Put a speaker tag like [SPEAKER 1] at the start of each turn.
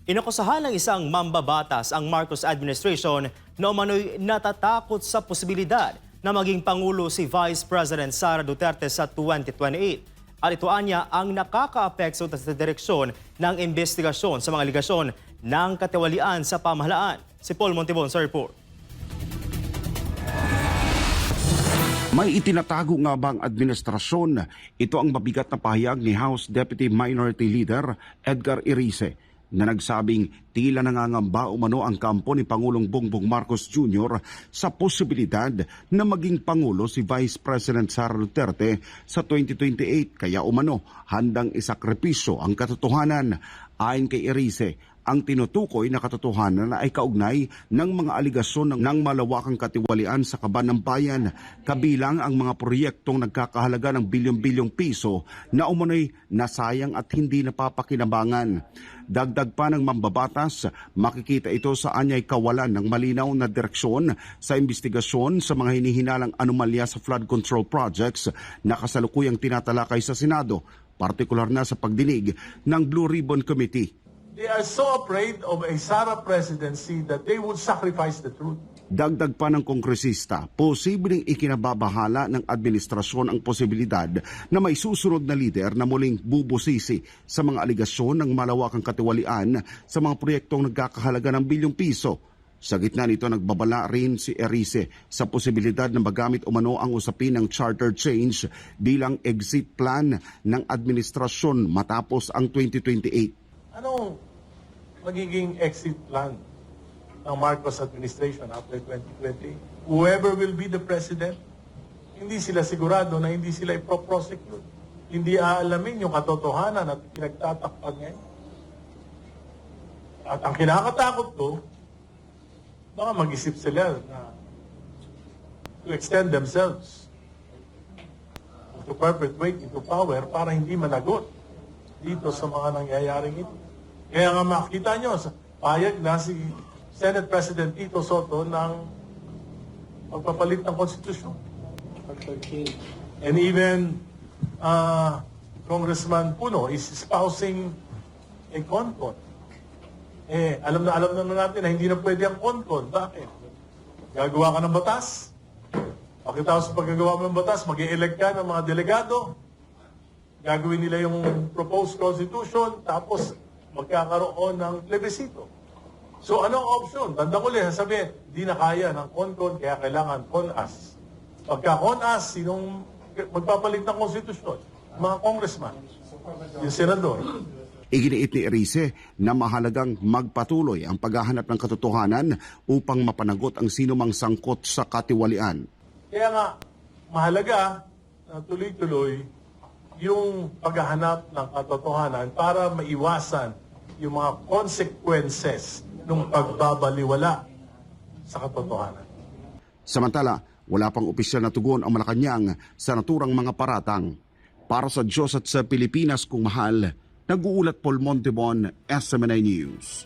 [SPEAKER 1] Inakusahan ng isang mambabatas ang Marcos administration na umano'y natatakot sa posibilidad na maging Pangulo si Vice President Sara Duterte sa 2028. At ito anya ang nakakaapekto sa direksyon ng investigasyon sa mga aligasyon ng katiwalian sa pamahalaan. Si Paul Montibon sa report.
[SPEAKER 2] May itinatago nga bang administrasyon? Ito ang mabigat na pahayag ni House Deputy Minority Leader Edgar Erice na nagsabing tila nangangamba umano ang kampo ni Pangulong Bongbong Marcos Jr. sa posibilidad na maging Pangulo si Vice President Sara Duterte sa 2028. Kaya umano handang isakripisyo ang katotohanan. Ayon kay Erice, ang tinutukoy na katotohanan ay kaugnay ng mga aligasyon ng malawakang katiwalian sa kaban ng bayan, kabilang ang mga proyektong nagkakahalaga ng bilyon-bilyong piso na umano'y nasayang at hindi napapakinabangan. Dagdag pa ng mambabatas, makikita ito sa anyay kawalan ng malinaw na direksyon sa investigasyon sa mga hinihinalang anomalya sa flood control projects na kasalukuyang tinatalakay sa Senado, partikular na sa pagdinig ng Blue Ribbon Committee.
[SPEAKER 3] They are so afraid of a Sara presidency that they would sacrifice the truth.
[SPEAKER 2] Dagdag pa ng kongresista, posibleng ikinababahala ng administrasyon ang posibilidad na may susunod na lider na muling bubusisi sa mga aligasyon ng malawakang katiwalian sa mga proyektong nagkakahalaga ng bilyong piso. Sa gitna nito, nagbabala rin si Erice sa posibilidad na magamit umano ang usapin ng charter change bilang exit plan ng administrasyon matapos ang 2028.
[SPEAKER 3] Anong magiging exit plan ng Marcos administration after 2020? Whoever will be the president, hindi sila sigurado na hindi sila ipro-prosecute. Hindi aalamin yung katotohanan at pinagtatakpan ngayon. At ang kinakatakot ko, baka mag-isip sila na to extend themselves to perpetuate into power para hindi managot dito sa mga nangyayaring ito. Kaya nga makita nyo, payag na si Senate President Tito Soto ng pagpapalit ng konstitusyon. And even Congressman Puno is espousing a CONCON. Alam na natin na hindi na pwede ang CONCON. Bakit? Gagawa ka ng batas. Pagkatapos sa paggagawa mo ng batas, mag-i-elect ka ng mga delegado. Gagawin nila yung proposed constitution, tapos magkakaroon ng plebisito. So anong option? Tanda ko lang, sabihin, di na kaya ng CONCON, kaya kailangan CONAS. Pagka CONAS, sinong magpapalit ng konstitusyon? Mga congressman, yung senador.
[SPEAKER 2] Iginiit ni Erice na mahalagang magpatuloy ang paghahanap ng katotohanan upang mapanagot ang sinumang sangkot sa katiwalian.
[SPEAKER 3] Kaya nga, mahalaga na tuloy-tuloy yung paghahanap ng katotohanan para maiwasan yung mga consequences ng pagbabaliwala sa katotohanan.
[SPEAKER 2] Samantala, wala pang opisyal na tugon ang Malacanang sa naturang mga paratang. Para sa Diyos at sa Pilipinas kung mahal, nag-uulat Paul Montibon, SMNI News.